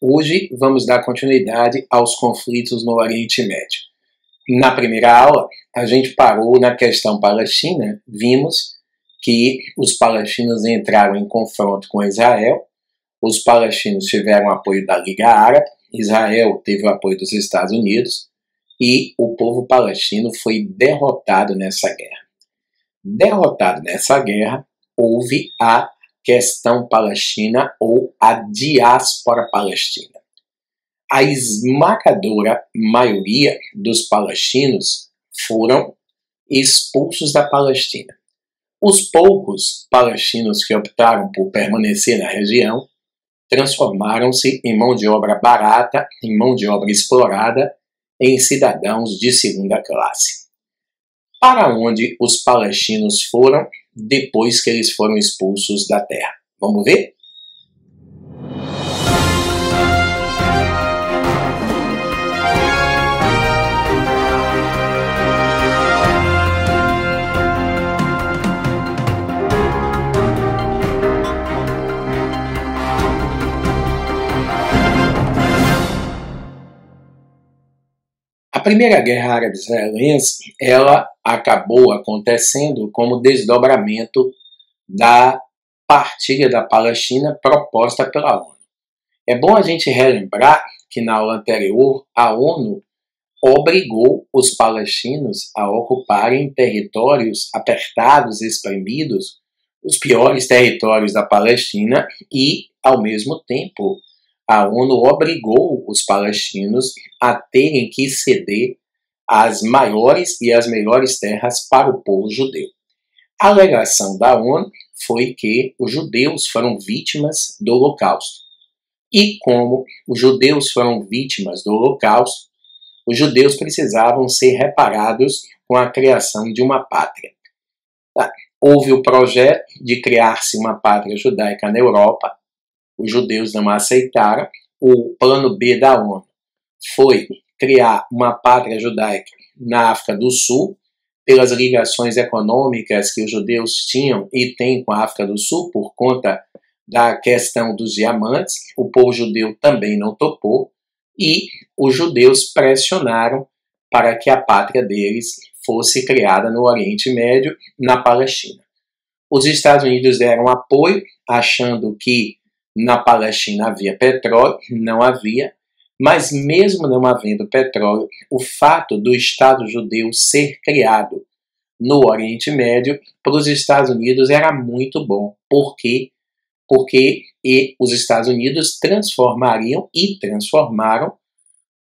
Hoje vamos dar continuidade aos conflitos no Oriente Médio. Na primeira aula, a gente parou na questão palestina, vimos que os palestinos entraram em confronto com Israel, os palestinos tiveram apoio da Liga Árabe, Israel teve o apoio dos Estados Unidos e o povo palestino foi derrotado nessa guerra. Derrotado nessa guerra, houve a questão palestina ou a diáspora palestina. A esmagadora maioria dos palestinos foram expulsos da Palestina. Os poucos palestinos que optaram por permanecer na região transformaram-se em mão de obra barata, em mão de obra explorada, em cidadãos de segunda classe. Para onde os palestinos foram depois que eles foram expulsos da terra? Vamos ver? A primeira guerra árabe-israelense, ela acabou acontecendo como desdobramento da partilha da Palestina proposta pela ONU. É bom a gente relembrar que na aula anterior a ONU obrigou os palestinos a ocuparem territórios apertados, espremidos, os piores territórios da Palestina e, ao mesmo tempo, a ONU obrigou os palestinos a terem que ceder as maiores e as melhores terras para o povo judeu. A alegação da ONU foi que os judeus foram vítimas do Holocausto. E como os judeus foram vítimas do Holocausto, os judeus precisavam ser reparados com a criação de uma pátria. Houve o projeto de criar-se uma pátria judaica na Europa. Os judeus não aceitaram. O plano B da ONU foi criar uma pátria judaica na África do Sul, pelas ligações econômicas que os judeus tinham e têm com a África do Sul, por conta da questão dos diamantes. O povo judeu também não topou, e os judeus pressionaram para que a pátria deles fosse criada no Oriente Médio, na Palestina. Os Estados Unidos deram apoio, achando que na Palestina havia petróleo, não havia, mas mesmo não havendo petróleo, o fato do Estado judeu ser criado no Oriente Médio, para os Estados Unidos era muito bom. Por quê? Porque os Estados Unidos transformariam e transformaram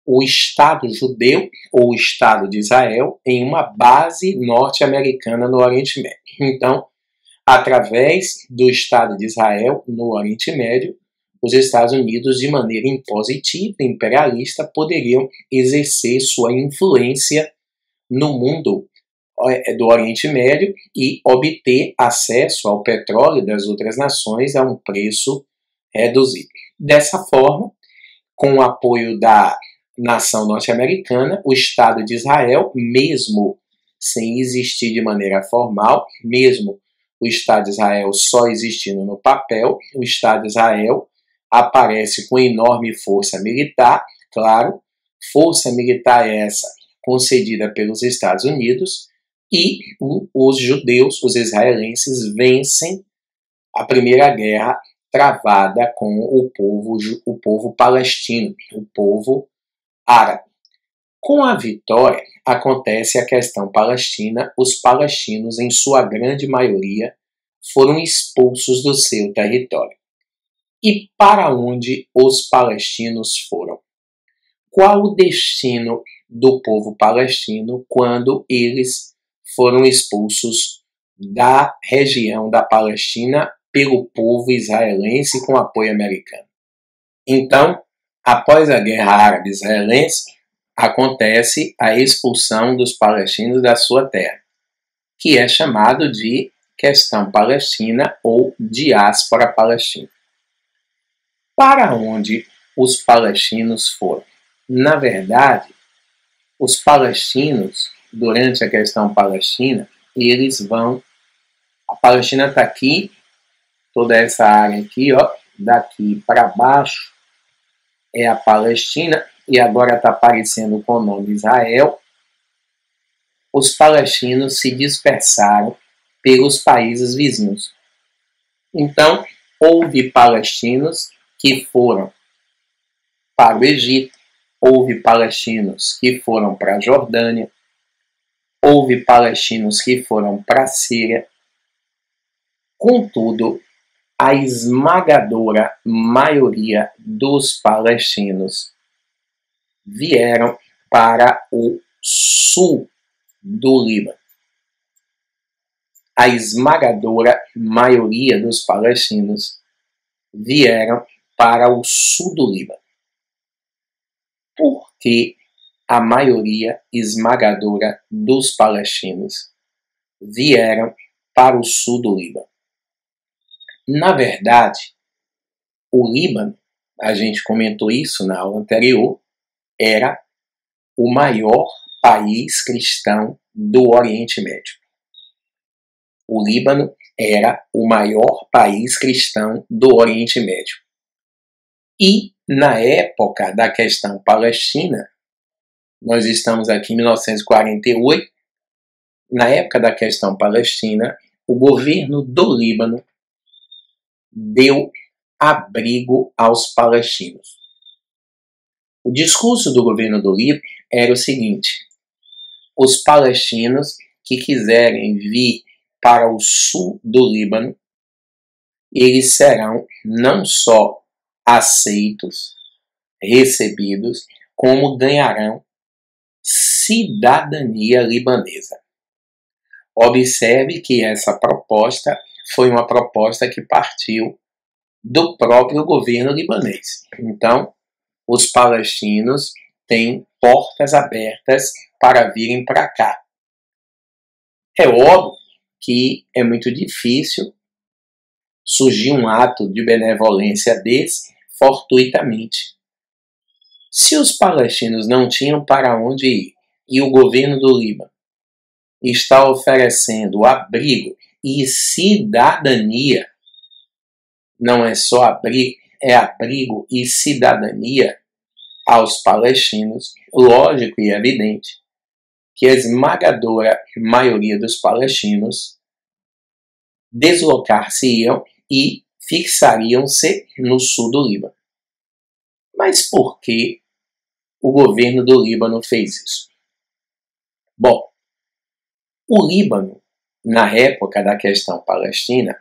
o Estado judeu, ou o Estado de Israel, em uma base norte-americana no Oriente Médio. Então, através do Estado de Israel no Oriente Médio, os Estados Unidos, de maneira impositiva, imperialista, poderiam exercer sua influência no mundo do Oriente Médio e obter acesso ao petróleo das outras nações a um preço reduzido. Dessa forma, com o apoio da nação norte-americana, o Estado de Israel, mesmo sem existir de maneira formal, mesmo o Estado de Israel só existindo no papel, o Estado de Israel aparece com enorme força militar, claro, força militar essa concedida pelos Estados Unidos, e os judeus, os israelenses, vencem a primeira guerra travada com o povo palestino, o povo árabe. Com a vitória, acontece a questão palestina. Os palestinos, em sua grande maioria, foram expulsos do seu território. E para onde os palestinos foram? Qual o destino do povo palestino quando eles foram expulsos da região da Palestina pelo povo israelense com apoio americano? Então, após a guerra árabe-israelense, acontece a expulsão dos palestinos da sua terra, que é chamado de questão palestina ou diáspora palestina. Para onde os palestinos foram? Na verdade, os palestinos, durante a questão palestina, eles vão... A Palestina está aqui, toda essa área aqui, ó, daqui para baixo, é a Palestina, e agora está aparecendo com o nome Israel, os palestinos se dispersaram pelos países vizinhos. Então, houve palestinos que foram para o Egito, houve palestinos que foram para a Jordânia, houve palestinos que foram para a Síria. Contudo, a esmagadora maioria dos palestinos vieram para o sul do Líbano. A esmagadora maioria dos palestinos vieram para o sul do Líbano. Por que a maioria esmagadora dos palestinos vieram para o sul do Líbano? Na verdade, o Líbano, a gente comentou isso na aula anterior, era o maior país cristão do Oriente Médio. O Líbano era o maior país cristão do Oriente Médio. E, na época da questão palestina, nós estamos aqui em 1948, na época da questão palestina, o governo do Líbano deu abrigo aos palestinos. O discurso do governo do Líbano era o seguinte: os palestinos que quiserem vir para o sul do Líbano, eles serão não só aceitos, recebidos, como ganharão cidadania libanesa. Observe que essa proposta foi uma proposta que partiu do próprio governo libanês. Então, os palestinos têm portas abertas para virem para cá. É óbvio que é muito difícil surgir um ato de benevolência desse fortuitamente. Se os palestinos não tinham para onde ir e o governo do Líbano está oferecendo abrigo e cidadania, não é só abrigo, é abrigo e cidadania aos palestinos, lógico e evidente que a esmagadora maioria dos palestinos deslocar-se-iam e fixariam-se no sul do Líbano. Mas por que o governo do Líbano fez isso? Bom, o Líbano, na época da questão palestina,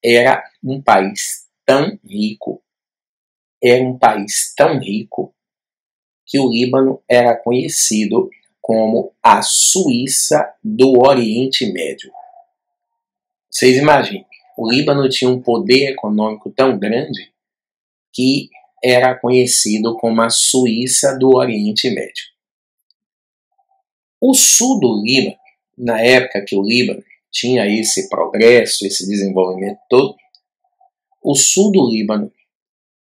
era um país tão rico, que o Líbano era conhecido como a Suíça do Oriente Médio. Vocês imaginem, o Líbano tinha um poder econômico tão grande que era conhecido como a Suíça do Oriente Médio. O sul do Líbano, na época que o Líbano tinha esse progresso, esse desenvolvimento todo, o sul do Líbano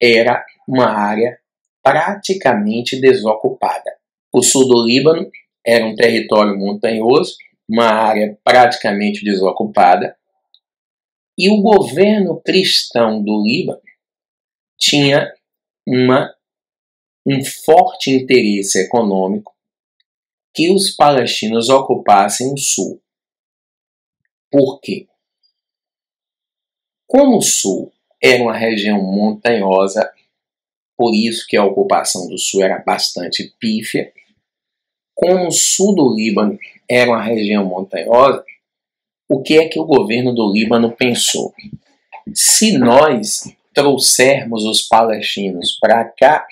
era uma área praticamente desocupada. O sul do Líbano era um território montanhoso, uma área praticamente desocupada, e o governo cristão do Líbano tinha um forte interesse econômico que os palestinos ocupassem o sul. Por quê? Como o sul era uma região montanhosa, por isso que a ocupação do sul era bastante pífia, como o sul do Líbano era uma região montanhosa, o que é que o governo do Líbano pensou? Se nós trouxermos os palestinos para cá,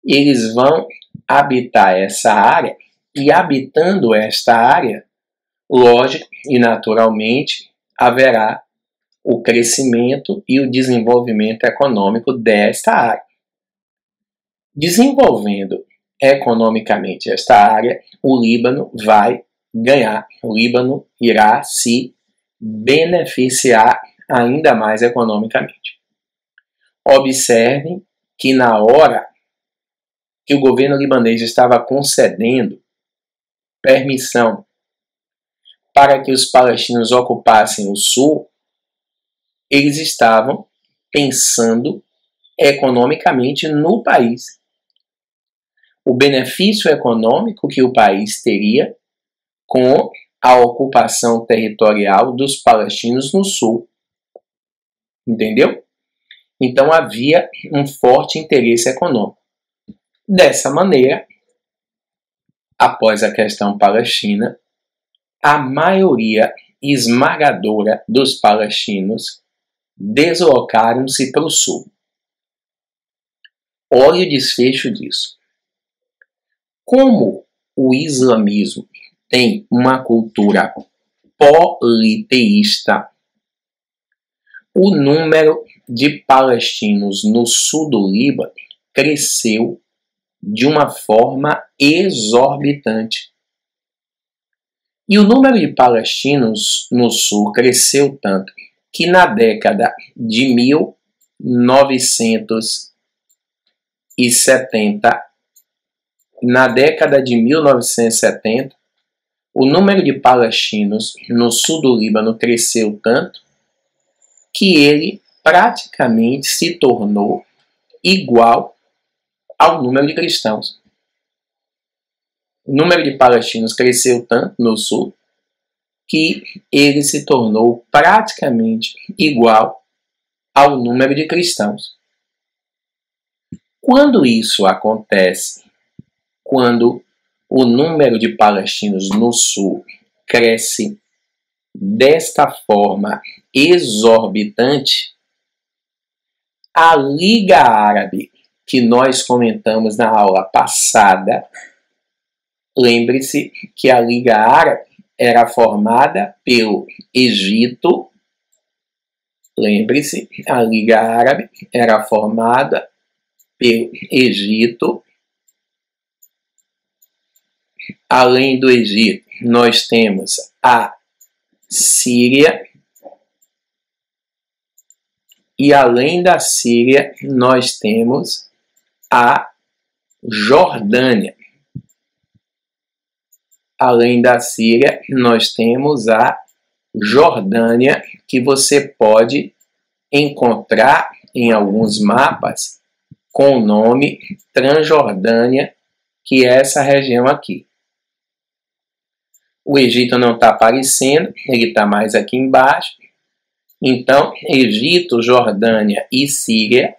eles vão habitar essa área, e habitando esta área, lógico e naturalmente, haverá o crescimento e o desenvolvimento econômico desta área. Desenvolvendo economicamente esta área, o Líbano vai ganhar, o Líbano irá se beneficiar ainda mais economicamente. Observem que na hora que o governo libanês estava concedendo permissão para que os palestinos ocupassem o sul, eles estavam pensando economicamente no país. O benefício econômico que o país teria com a ocupação territorial dos palestinos no sul. Entendeu? Então havia um forte interesse econômico. Dessa maneira, após a questão palestina, a maioria esmagadora dos palestinos deslocaram-se para o sul. Olha o desfecho disso. Como o islamismo tem uma cultura politeísta, o número de palestinos no sul do Líbano cresceu de uma forma exorbitante. E o número de palestinos no sul cresceu tanto que na década de 1970, o número de palestinos no sul do Líbano cresceu tanto que ele praticamente se tornou igual ao número de cristãos. O número de palestinos cresceu tanto no sul que ele se tornou praticamente igual ao número de cristãos. Quando isso acontece, quando o número de palestinos no sul cresce desta forma exorbitante, a Liga Árabe, que nós comentamos na aula passada, lembre-se que a Liga Árabe era formada pelo Egito. Lembre-se, a Liga Árabe era formada pelo Egito. Além do Egito, nós temos a Síria. E além da Síria, nós temos a Jordânia. Além da Síria, nós temos a Jordânia, que você pode encontrar em alguns mapas com o nome Transjordânia, que é essa região aqui. O Egito não está aparecendo, ele está mais aqui embaixo. Então, Egito, Jordânia e Síria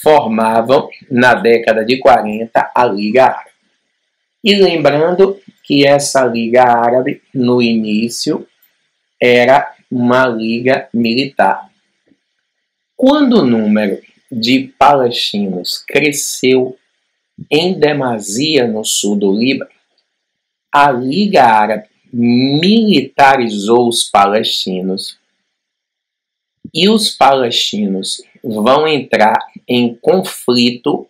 formavam, na década de 40, a Liga Árabe. E lembrando que essa Liga Árabe, no início, era uma liga militar. Quando o número de palestinos cresceu em demasia no sul do Líbano, a Liga Árabe militarizou os palestinos e os palestinos vão entrar em conflito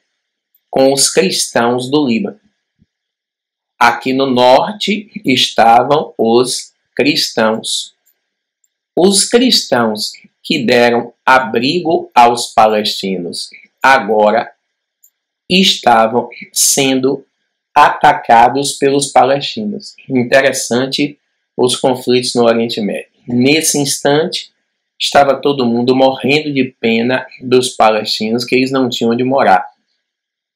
com os cristãos do Líbano. Aqui no norte estavam os cristãos. Os cristãos que deram abrigo aos palestinos agora estavam sendo atacados pelos palestinos. Interessante os conflitos no Oriente Médio. Nesse instante, estava todo mundo morrendo de pena dos palestinos, que eles não tinham onde morar.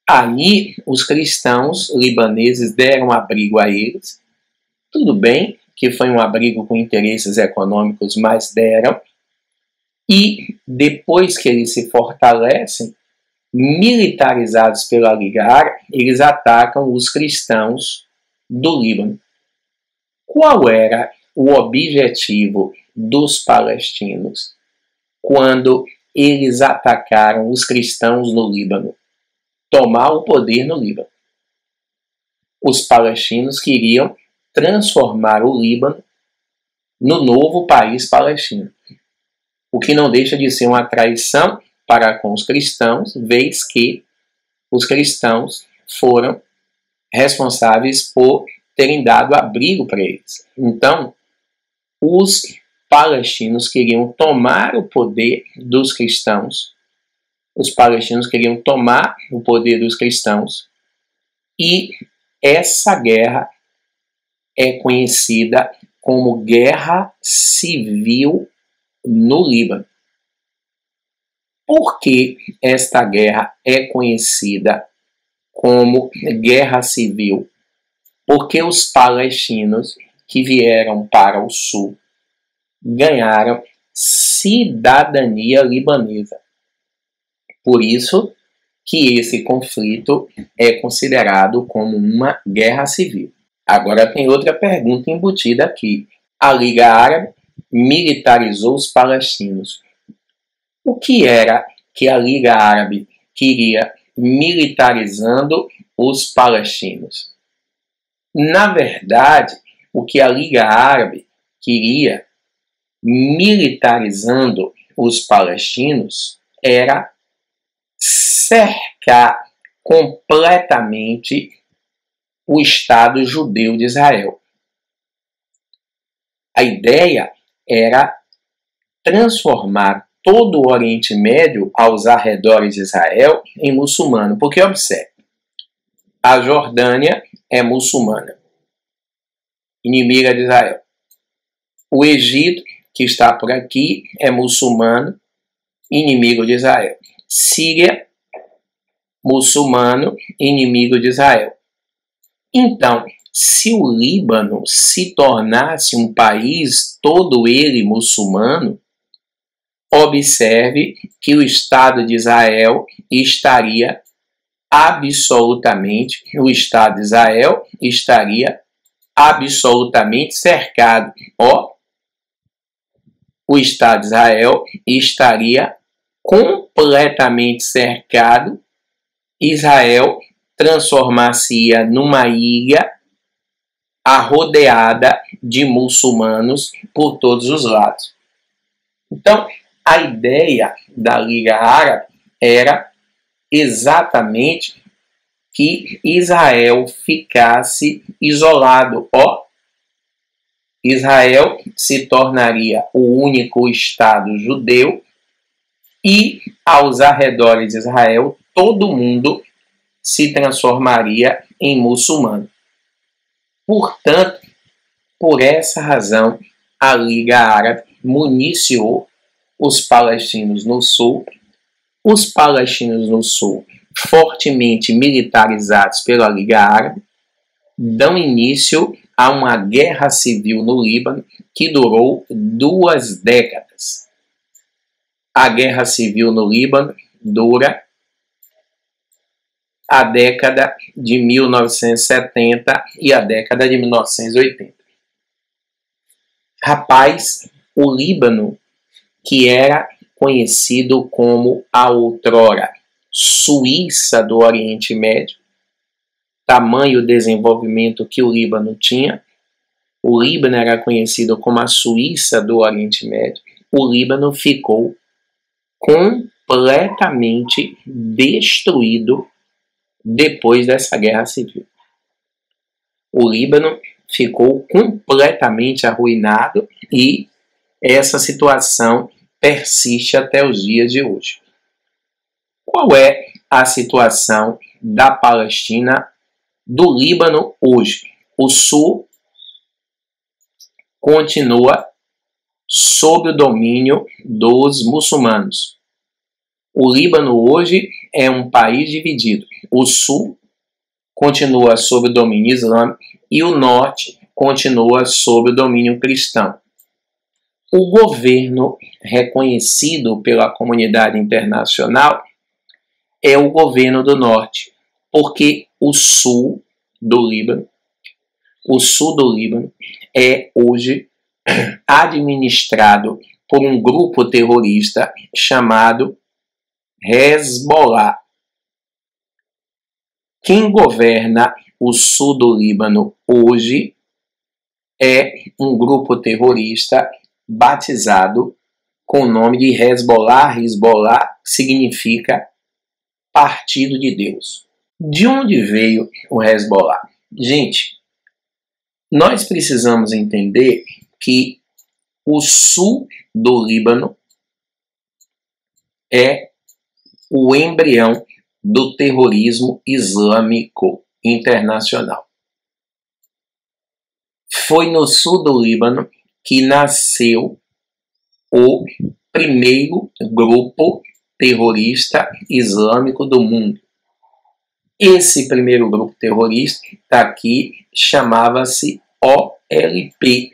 Aí, os cristãos libaneses deram abrigo a eles. Tudo bem que foi um abrigo com interesses econômicos, mas deram. E depois que eles se fortalecem, militarizados pela Liga Árabe, eles atacam os cristãos do Líbano. Qual era o objetivo dos palestinos quando eles atacaram os cristãos no Líbano? Tomar o poder no Líbano. Os palestinos queriam transformar o Líbano no novo país palestino, o que não deixa de ser uma traição para com os cristãos, vez que os cristãos foram responsáveis por terem dado abrigo para eles. Então, os palestinos queriam tomar o poder dos cristãos. Os palestinos queriam tomar o poder dos cristãos. E essa guerra é conhecida como Guerra Civil no Líbano. Por que esta guerra é conhecida como guerra civil? Porque os palestinos que vieram para o sul ganharam cidadania libanesa. Por isso que esse conflito é considerado como uma guerra civil. Agora tem outra pergunta embutida aqui. A Liga Árabe militarizou os palestinos. O que era que a Liga Árabe queria militarizando os palestinos? Na verdade, o que a Liga Árabe queria militarizando os palestinos era cercar completamente o Estado judeu de Israel. A ideia era transformar todo o Oriente Médio aos arredores de Israel em muçulmano. Porque, observe, a Jordânia é muçulmana, inimiga de Israel. O Egito, que está por aqui, é muçulmano, inimigo de Israel. Síria, muçulmano, inimigo de Israel. Então, se o Líbano se tornasse um país todo ele muçulmano, observe que o Estado de Israel estaria absolutamente cercado. O Estado de Israel estaria completamente cercado. Israel transformar-se-ia numa ilha arrodeada de muçulmanos por todos os lados. Então, a ideia da Liga Árabe era exatamente que Israel ficasse isolado. Israel se tornaria o único Estado judeu e, aos arredores de Israel, todo mundo se transformaria em muçulmano. Portanto, por essa razão, a Liga Árabe municiou os palestinos no sul. Os palestinos no sul, fortemente militarizados pela Liga Árabe, dão início a uma guerra civil no Líbano que durou 2 décadas. A guerra civil no Líbano dura a década de 1970 e a década de 1980. Rapaz, o Líbano, que era conhecido como a outrora Suíça do Oriente Médio, tamanho desenvolvimento que o Líbano tinha, o Líbano era conhecido como a Suíça do Oriente Médio, o Líbano ficou completamente destruído depois dessa guerra civil. O Líbano ficou completamente arruinado e essa situação persiste até os dias de hoje. Qual é a situação da Palestina, do Líbano hoje? O sul continua sob o domínio dos muçulmanos. O Líbano hoje é um país dividido. O sul continua sob o domínio islâmico e o norte continua sob o domínio cristão. O governo reconhecido pela comunidade internacional é o governo do norte, porque o sul do Líbano é hoje administrado por um grupo terrorista chamado Hezbollah. Quem governa o sul do Líbano hoje é um grupo terrorista batizado com o nome de Hezbollah. Hezbollah significa Partido de Deus. De onde veio o Hezbollah? Gente, nós precisamos entender que o sul do Líbano é o embrião do terrorismo islâmico internacional. Foi no sul do Líbano que nasceu o primeiro grupo terrorista islâmico do mundo. Esse primeiro grupo terrorista está aqui, chamava-se OLP.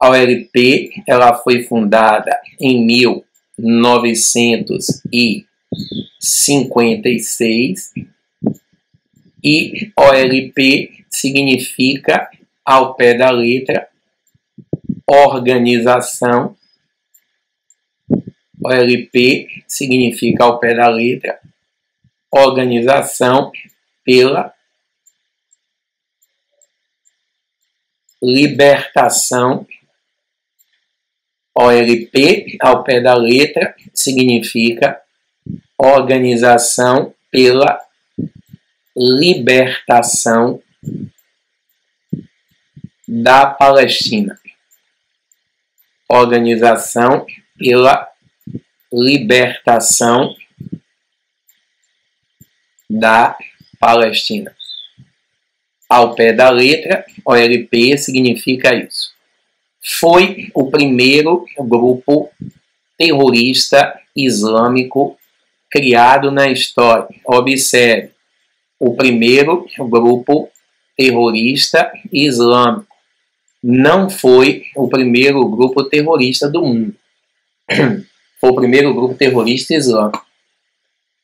A OLP ela foi fundada em 1956 e OLP significa, ao pé da letra, organização. OLP significa, ao pé da letra, Organização pela Libertação. OLP, ao pé da letra, significa Organização pela Libertação da Palestina. Organização pela Libertação da Palestina. Ao pé da letra, OLP significa isso. Foi o primeiro grupo terrorista islâmico criado na história. Observe, o primeiro grupo terrorista islâmico. Não foi o primeiro grupo terrorista do mundo. Foi o primeiro grupo terrorista islâmico.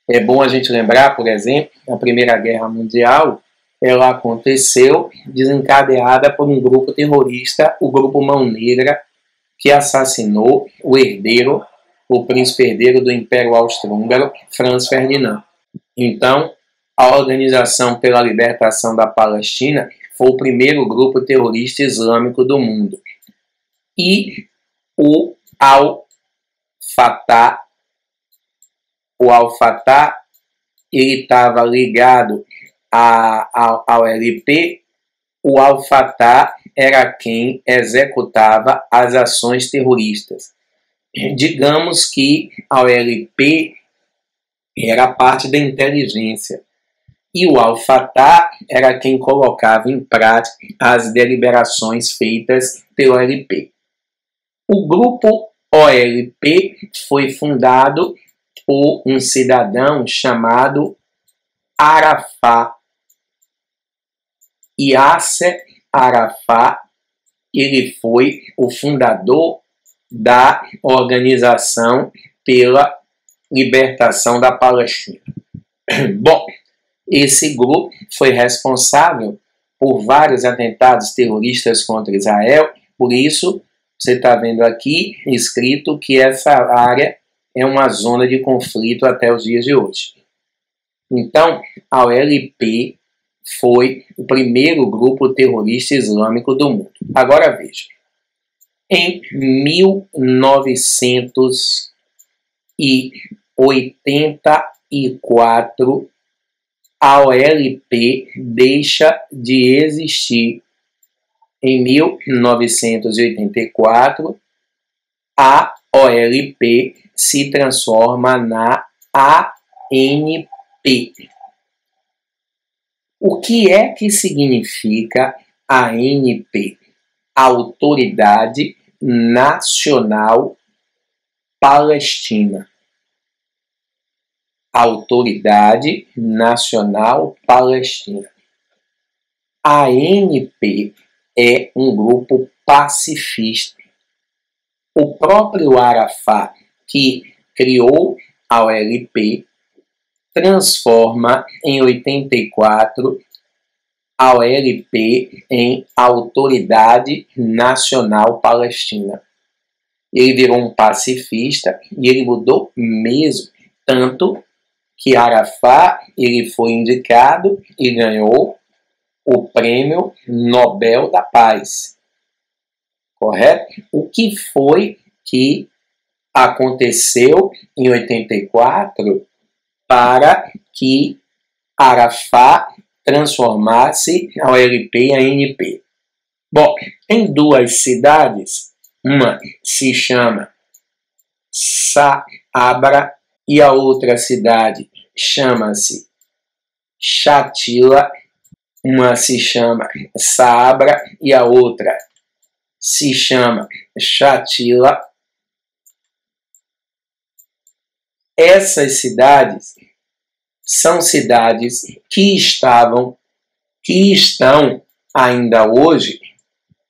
É bom a gente lembrar, por exemplo, a Primeira Guerra Mundial, ela aconteceu desencadeada por um grupo terrorista, o Grupo Mão Negra, que assassinou o herdeiro, o príncipe herdeiro do Império Austro-Húngaro, Franz Ferdinand. Então, a Organização pela Libertação da Palestina foi o primeiro grupo terrorista islâmico do mundo. E o Al-Fatah, ele estava ligado ao LP. O Al-Fatah era quem executava as ações terroristas. Digamos que a OLP era parte da inteligência e o Al-Fatah era quem colocava em prática as deliberações feitas pelo OLP. O grupo OLP foi fundado por um cidadão chamado Arafat. Yasser Arafat, ele foi o fundador da Organização pela Libertação da Palestina. Bom, esse grupo foi responsável por vários atentados terroristas contra Israel, por isso você está vendo aqui escrito que essa área é uma zona de conflito até os dias de hoje. Então, a OLP foi o primeiro grupo terrorista islâmico do mundo. Agora veja, em 1984, a OLP deixa de existir. Em 1984, a OLP se transforma na ANP. O que é que significa ANP? Autoridade Nacional Palestina. Autoridade Nacional Palestina. A ANP é um grupo pacifista. O próprio Arafat, que criou a OLP, transforma em 84 a OLP em Autoridade Nacional Palestina. Ele virou um pacifista e ele mudou mesmo, tanto que Arafat ele foi indicado e ganhou o Prêmio Nobel da Paz. Correto? O que foi que aconteceu em 84 para que Arafat transformasse a OLP em ANP? Bom, em duas cidades, uma se chama Saabra e a outra cidade chama-se Shatila. Uma se chama Saabra e a outra se chama Shatila. essas cidades são cidades que estão ainda hoje,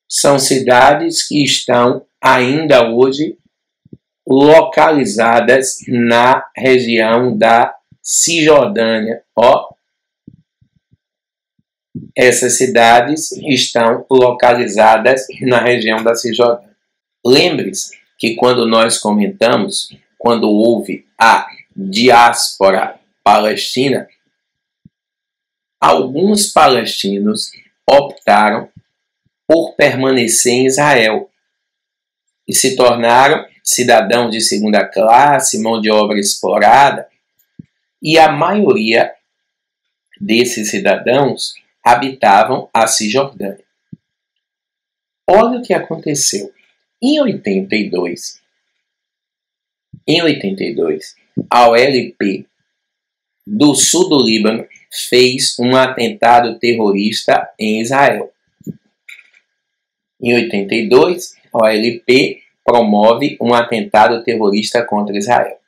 são cidades que estão ainda hoje localizadas na região da Cisjordânia. Essas cidades estão localizadas na região da Cisjordânia. Lembre-se que quando nós comentamos, quando houve a diáspora palestina, alguns palestinos optaram por permanecer em Israel e se tornaram cidadãos de segunda classe, mão de obra explorada, e a maioria desses cidadãos habitavam a Cisjordânia. Olha o que aconteceu. Em 82, a OLP do sul do Líbano fez um atentado terrorista em Israel. Em 82, a OLP promove um atentado terrorista contra Israel.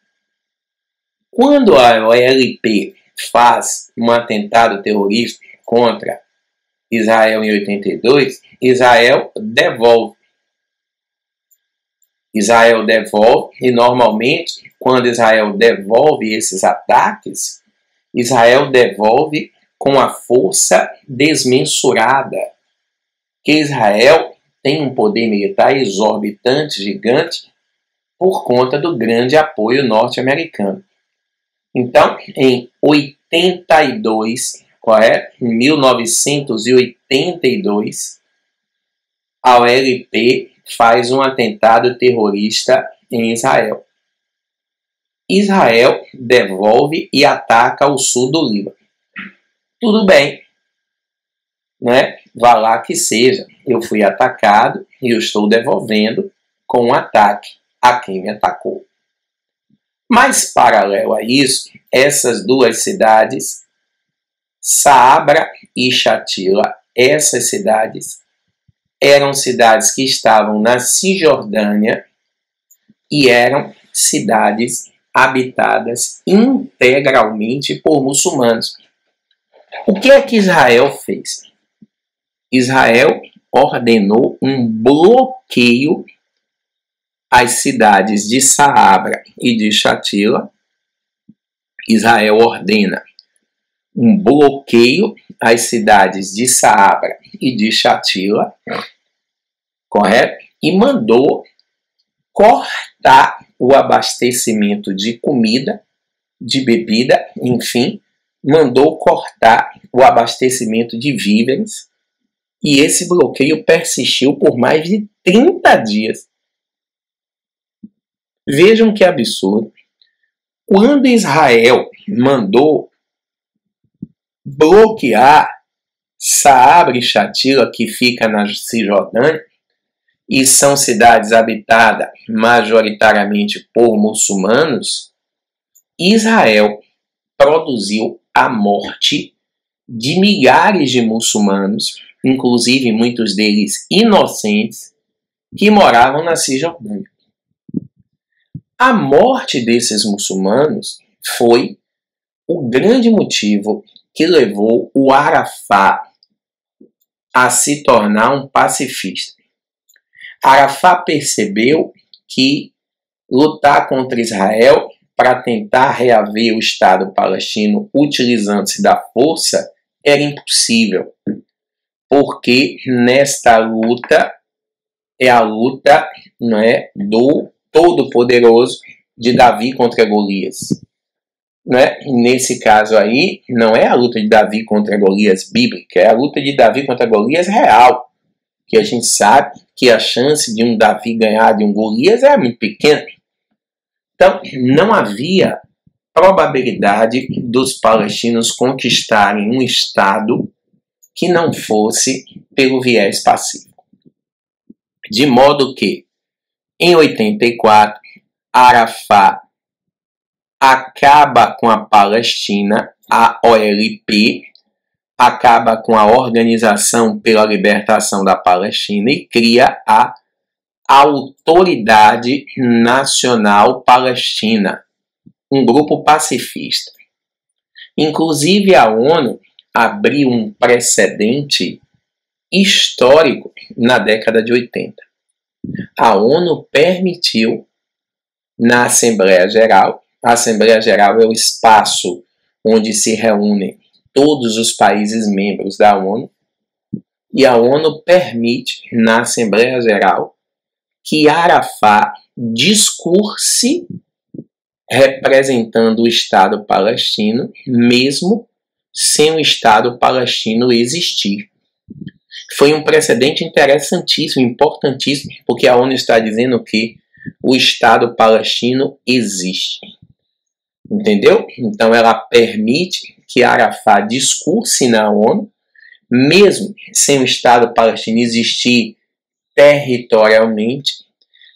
Quando a OLP faz um atentado terrorista contra Israel em 82, Israel devolve. E normalmente, quando Israel devolve esses ataques, Israel devolve com a força desmensurada. Que Israel tem um poder militar exorbitante, gigante, por conta do grande apoio norte-americano. Então, em 82, correto? Em 1982, a OLP faz um atentado terrorista em Israel. Israel devolve e ataca o sul do Líbano. Tudo bem, né? Vá lá que seja. Eu fui atacado e eu estou devolvendo com um ataque a quem me atacou. Mas, paralelo a isso, essas duas cidades, Saabra e Shatila, essas cidades eram cidades que estavam na Cisjordânia e eram cidades habitadas integralmente por muçulmanos. O que é que Israel fez? Israel ordenou um bloqueio às cidades de Saabra e de Shatila. Israel ordena um bloqueio às cidades de Saabra e de Shatila, correto? E mandou cortar o abastecimento de comida, de bebida, enfim, mandou cortar o abastecimento de víveres, e esse bloqueio persistiu por mais de 30 dias. Vejam que absurdo. Quando Israel mandou bloquear Saabra e Shatila, que fica na Cisjordânia, e são cidades habitadas majoritariamente por muçulmanos, Israel produziu a morte de milhares de muçulmanos, inclusive muitos deles inocentes, que moravam na Cisjordânia. A morte desses muçulmanos foi o grande motivo que levou o Arafat a se tornar um pacifista. Arafat percebeu que lutar contra Israel para tentar reaver o Estado palestino utilizando-se da força era impossível, porque nesta luta é a luta, não é, do Todo-Poderoso de Davi contra Golias. Né? Nesse caso aí, não é a luta de Davi contra Golias bíblica, é a luta de Davi contra Golias real, que a gente sabe que a chance de um Davi ganhar de um Golias é muito pequena. Então, não havia probabilidade dos palestinos conquistarem um Estado que não fosse pelo viés pacífico. De modo que, em 84, Arafat acaba com a Palestina, a OLP, acaba com a Organização pela Libertação da Palestina e cria a Autoridade Nacional Palestina, um grupo pacifista. Inclusive, a ONU abriu um precedente histórico na década de 80. A ONU permitiu, na Assembleia Geral, a Assembleia Geral é o espaço onde se reúnem todos os países membros da ONU, e a ONU permite, na Assembleia Geral, que Arafat discurse representando o Estado palestino, mesmo sem o Estado palestino existir. Foi um precedente interessantíssimo, importantíssimo, porque a ONU está dizendo que o Estado palestino existe. Entendeu? Então ela permite que Arafat discurse na ONU, mesmo sem o Estado palestino existir territorialmente,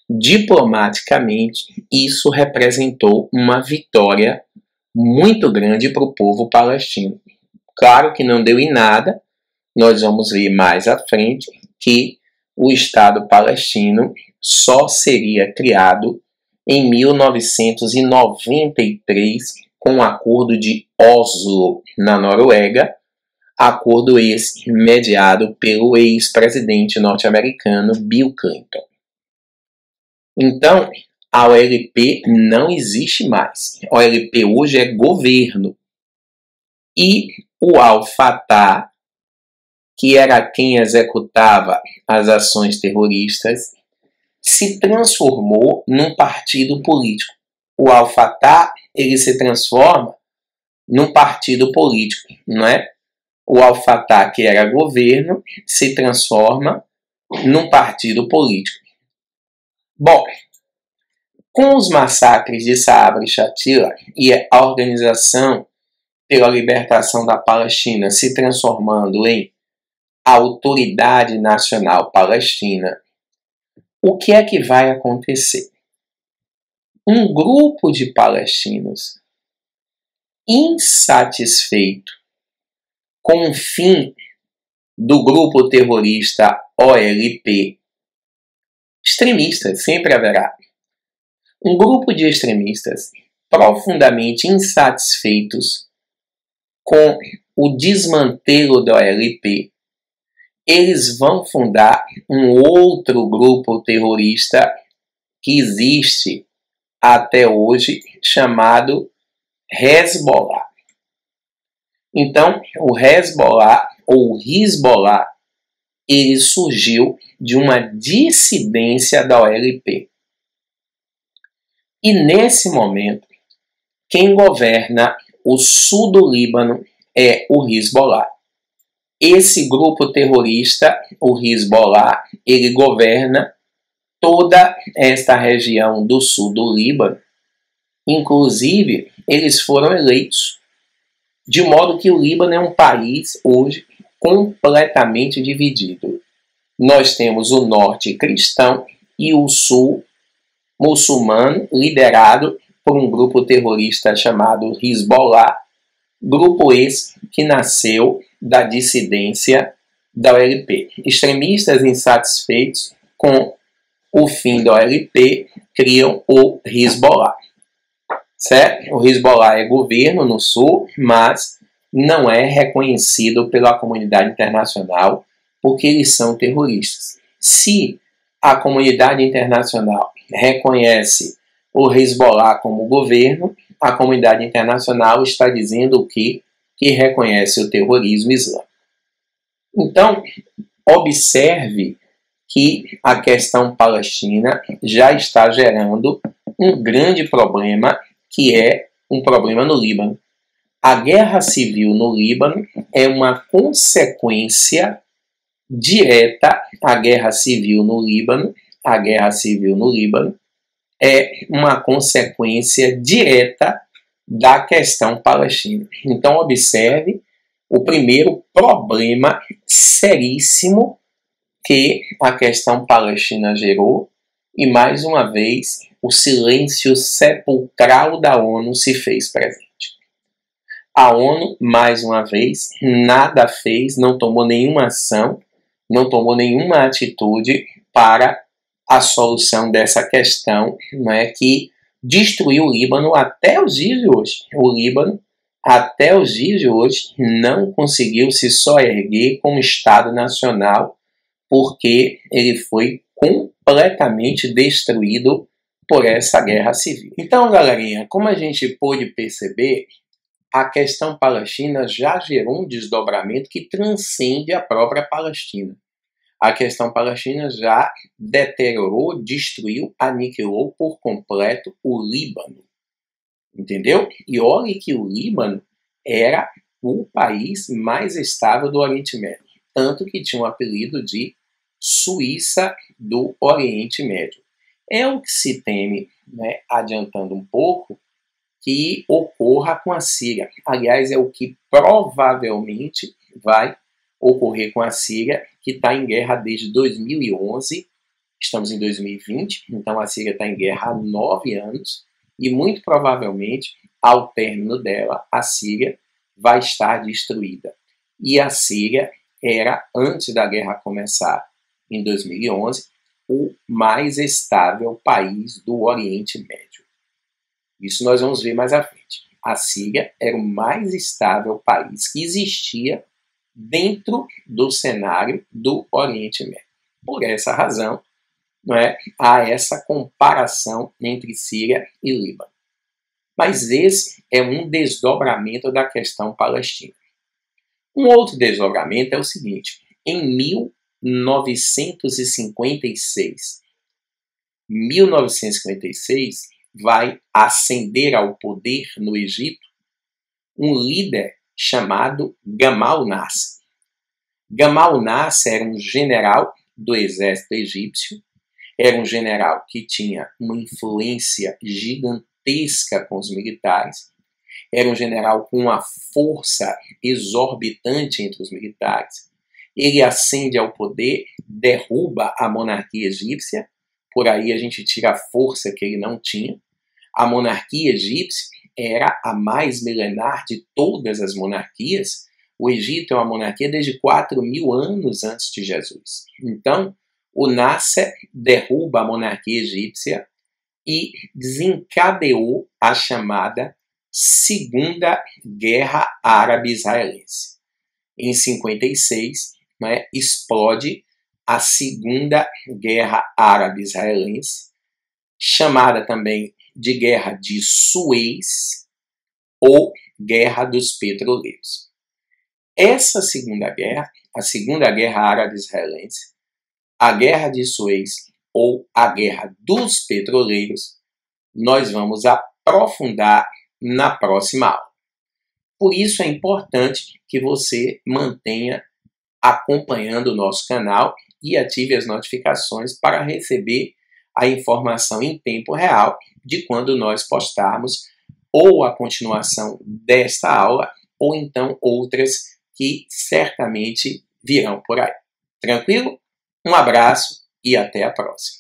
diplomaticamente. Isso representou uma vitória muito grande para o povo palestino. Claro que não deu em nada, nós vamos ver mais à frente que o Estado palestino só seria criado em 1993 com o Acordo de Oslo, na Noruega, acordo esse mediado pelo ex-presidente norte-americano Bill Clinton. Então, a OLP não existe mais. A OLP hoje é governo. E o Al-Fatah, que era quem executava as ações terroristas, se transformou num partido político. O Al-Fatah, ele se transforma num partido político, não é? O Al-Fatah, que era governo, se transforma num partido político. Bom, com os massacres de Sabra e Shatila e a Organização pela Libertação da Palestina se transformando em Autoridade Nacional Palestina, o que é que vai acontecer? Um grupo de palestinos insatisfeito com o fim do grupo terrorista OLP, extremistas, sempre haverá. Um grupo de extremistas profundamente insatisfeitos com o desmantelo da OLP, eles vão fundar um outro grupo terrorista que existe até hoje, chamado Hezbollah. Então, o Hezbollah, ou Hezbollah, ele surgiu de uma dissidência da OLP. E nesse momento, quem governa o sul do Líbano é o Hezbollah. Esse grupo terrorista, o Hezbollah, ele governa toda esta região do sul do Líbano. Inclusive, eles foram eleitos. De modo que o Líbano é um país hoje completamente dividido. Nós temos o norte cristão e o sul muçulmano, liderado por um grupo terrorista chamado Hezbollah, grupo esse que nasceu da dissidência da OLP. Extremistas insatisfeitos com o fim da OLP criam o Hezbollah. Certo? O Hezbollah é governo no sul, mas não é reconhecido pela comunidade internacional porque eles são terroristas. Se a comunidade internacional reconhece o Hezbollah como governo, a comunidade internacional está dizendo que reconhece o terrorismo islâmico. Então, observe que a questão palestina já está gerando um grande problema, que é um problema no Líbano. A guerra civil no Líbano é uma consequência direta. A guerra civil no Líbano é uma consequência direta da questão palestina. Então, observe o primeiro problema seríssimo que a questão palestina gerou, e mais uma vez o silêncio sepulcral da ONU se fez presente. A ONU, mais uma vez, nada fez, não tomou nenhuma ação, não tomou nenhuma atitude para a solução dessa questão, não é, que destruiu o Líbano até os dias de hoje. O Líbano, até os dias de hoje, não conseguiu se só erguer como Estado nacional, porque ele foi completamente destruído por essa guerra civil. Então, galerinha, como a gente pôde perceber, a questão palestina já gerou um desdobramento que transcende a própria Palestina. A questão palestina já deteriorou, destruiu, aniquilou por completo o Líbano. Entendeu? E olhe que o Líbano era o país mais estável do Oriente Médio. Tanto que tinha o apelido de Suíça do Oriente Médio. É o que se teme, né, adiantando um pouco, que ocorra com a Síria. Aliás, é o que provavelmente vai ocorrer com a Síria, que está em guerra desde 2011. Estamos em 2020, então a Síria está em guerra há 9 anos e muito provavelmente, ao término dela, a Síria vai estar destruída. E a Síria era, antes da guerra começar, em 2011, o mais estável país do Oriente Médio. Isso nós vamos ver mais à frente. A Síria era o mais estável país que existia dentro do cenário do Oriente Médio. Por essa razão, não é, há essa comparação entre Síria e Líbano. Mas esse é um desdobramento da questão palestina. Um outro desdobramento é o seguinte: em 1956, vai ascender ao poder no Egito um líder chamado Gamal Nasser. Gamal Nasser era um general do exército egípcio, era um general que tinha uma influência gigantesca com os militares, era um general com uma força exorbitante entre os militares. Ele ascende ao poder, derruba a monarquia egípcia, por aí a gente tira a força que ele não tinha. A monarquia egípcia era a mais milenar de todas as monarquias. O Egito é uma monarquia desde 4.000 anos antes de Jesus. Então, o Nasser derruba a monarquia egípcia e desencadeou a chamada Segunda Guerra Árabe-Israelense. Em 56, né, explode a Segunda Guerra Árabe-Israelense, chamada também de Guerra de Suez ou Guerra dos Petroleiros. Essa Segunda Guerra, a Segunda Guerra Árabe-Israelense, a Guerra de Suez ou a Guerra dos Petroleiros, nós vamos aprofundar na próxima aula. Por isso é importante que você mantenha acompanhando o nosso canal e ative as notificações para receber a informação em tempo real de quando nós postarmos ou a continuação desta aula ou então outras que certamente virão por aí. Tranquilo? Um abraço e até a próxima.